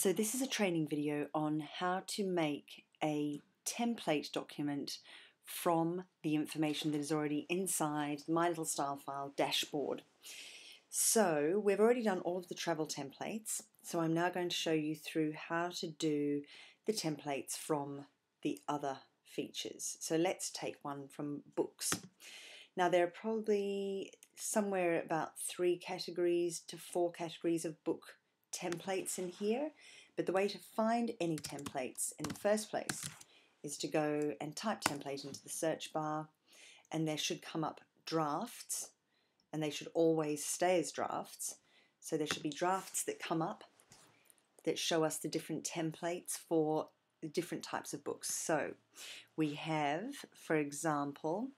So this is a training video on how to make a template document from the information that is already inside my little style file dashboard. So we've already done all of the travel templates, so I'm now going to show you through how to do the templates from the other features. So let's take one from books. Now there are probably somewhere about 3 categories to 4 categories of book templates in here, but the way to find any templates in the first place is to go and type template into the search bar, and there should come up drafts, and they should always stay as drafts. So there should be drafts that come up that show us the different templates for the different types of books. So we have, for example,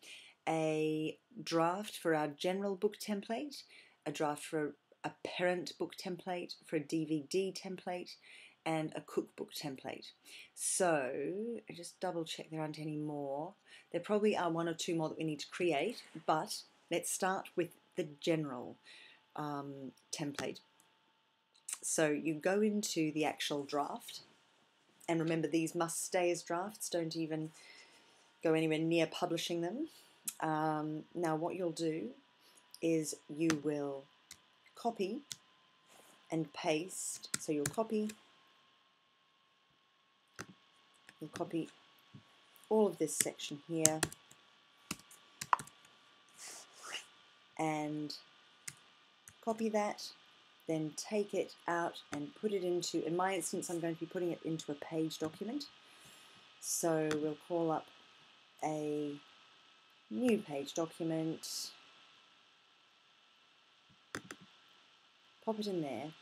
a draft for our general book template, a draft for a parent book template, for a DVD template, and a cookbook template. So just double check there aren't any more. There probably are 1 or 2 more that we need to create, but let's start with the general template. So you go into the actual draft, and remember these must stay as drafts, don't even go anywhere near publishing them. Now what you'll do is you will copy and paste. So you'll copy all of this section here and copy that, then take it out and put it into, in my instance I'm going to be putting it into a page document. So we'll call up a new page document, pop it in there.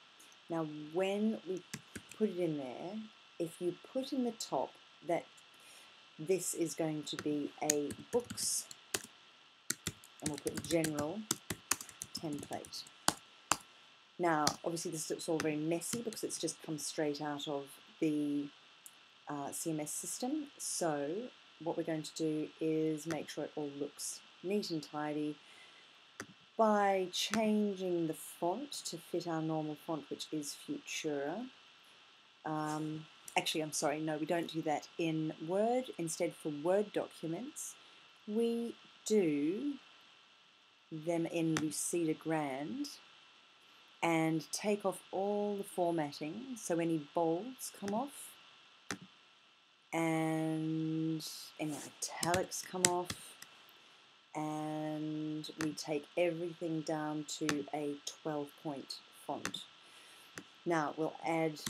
Now when we put it in there, if you put in the top that this is going to be a books, and we'll put general template. Now obviously this looks all very messy because it's just come straight out of the CMS system, so what we're going to do is make sure it all looks neat and tidy by changing the font to fit our normal font, which is Futura. Actually, I'm sorry, no, we don't do that in Word. Instead, for Word documents, we do them in Lucida Grand and take off all the formatting, so any bolds come off and any italics come off, and we take everything down to a 12-point font. Now we'll add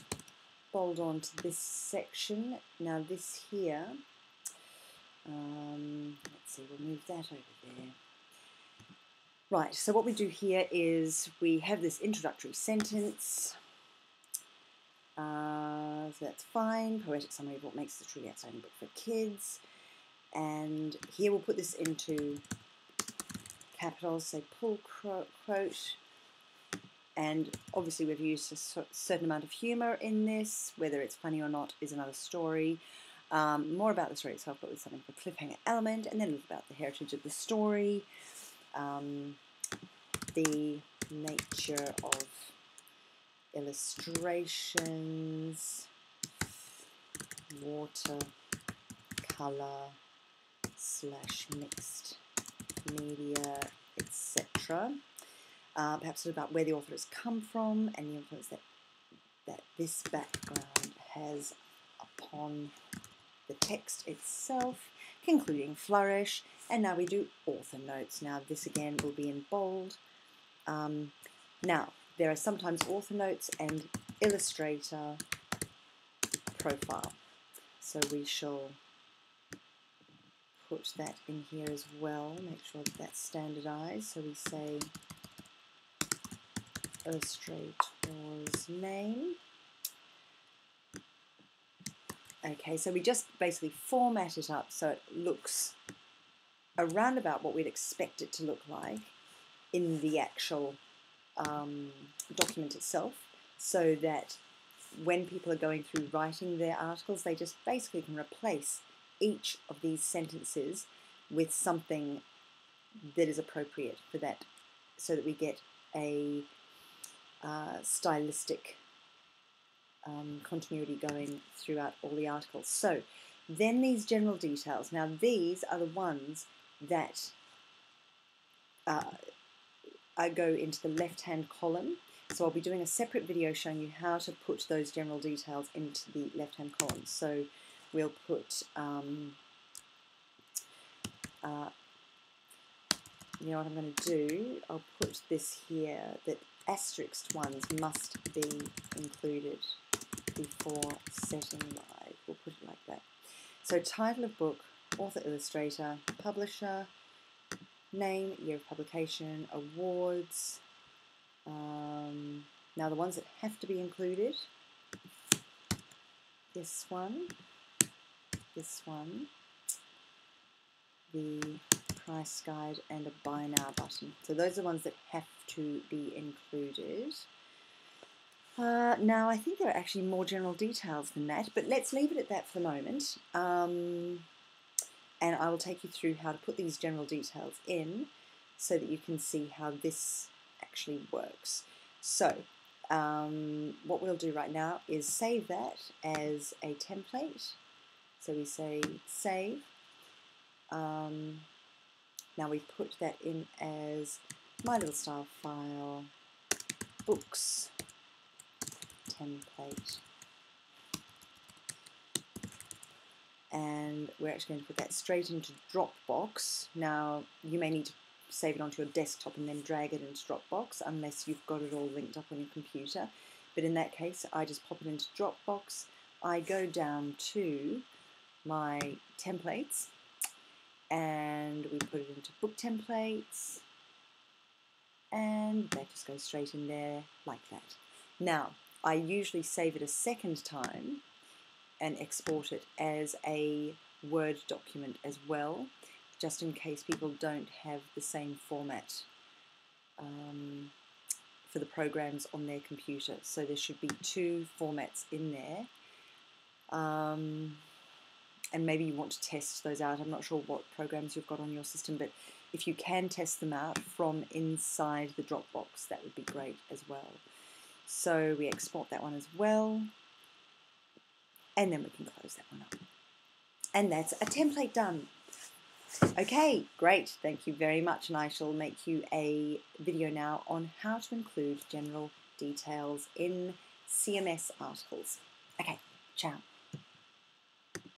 bold on to this section. Now this here, let's see, we'll move that over there. Right, so what we do here is we have this introductory sentence. So that's fine. Poetic summary of what makes the truly outstanding book for kids. And here we'll put this into capitals, say pull quote. And obviously we've used a certain amount of humour in this. Whether it's funny or not is another story. More about the story itself, but with something for cliffhanger element, and then a little about the heritage of the story, the nature of illustrations, watercolour / mixed media, etc. Perhaps about where the author has come from and the influence that this background has upon the text itself, concluding flourish. And now we do author notes. Now this again will be in bold. Now there are sometimes author notes and illustrator profile, so we shall put that in here as well, make sure that that's standardized. So we say illustrator's name. Okay, so we just basically format it up so it looks around about what we'd expect it to look like in the actual document itself, so that when people are going through writing their articles, they just basically can replace each of these sentences with something that is appropriate for that, so that we get a stylistic continuity going throughout all the articles. So then these general details. Now these are the ones that I go into the left-hand column. So I'll be doing a separate video showing you how to put those general details into the left-hand column. So we'll put, you know what I'm going to do? I'll put this here, that asterisked ones must be included before setting live. We'll put it like that. So title of book, author, illustrator, publisher, name, year of publication, awards. Now the ones that have to be included, this one, the price guide, and a buy now button. So those are the ones that have to be included. Now I think there are actually more general details than that, but let's leave it at that for the moment. And I will take you through how to put these general details in so that you can see how this actually works. So what we'll do right now is save that as a template. So we say save. Now we put that in as my little style file, books, template. And we're actually going to put that straight into Dropbox. Now you may need to save it onto your desktop and then drag it into Dropbox unless you've got it all linked up on your computer. But in that case, I just pop it into Dropbox. I go down to my templates and we put it into book templates, and that just goes straight in there like that. Now, I usually save it a second time and export it as a Word document as well, just in case people don't have the same format for the programs on their computer. So there should be two formats in there. And maybe you want to test those out. I'm not sure what programs you've got on your system, but if you can test them out from inside the Dropbox, that would be great as well. So we export that one as well, and then we can close that one up. And that's a template done. Okay, great. Thank you very much, and I shall make you a video now on how to include general details in CMS articles. Okay, ciao.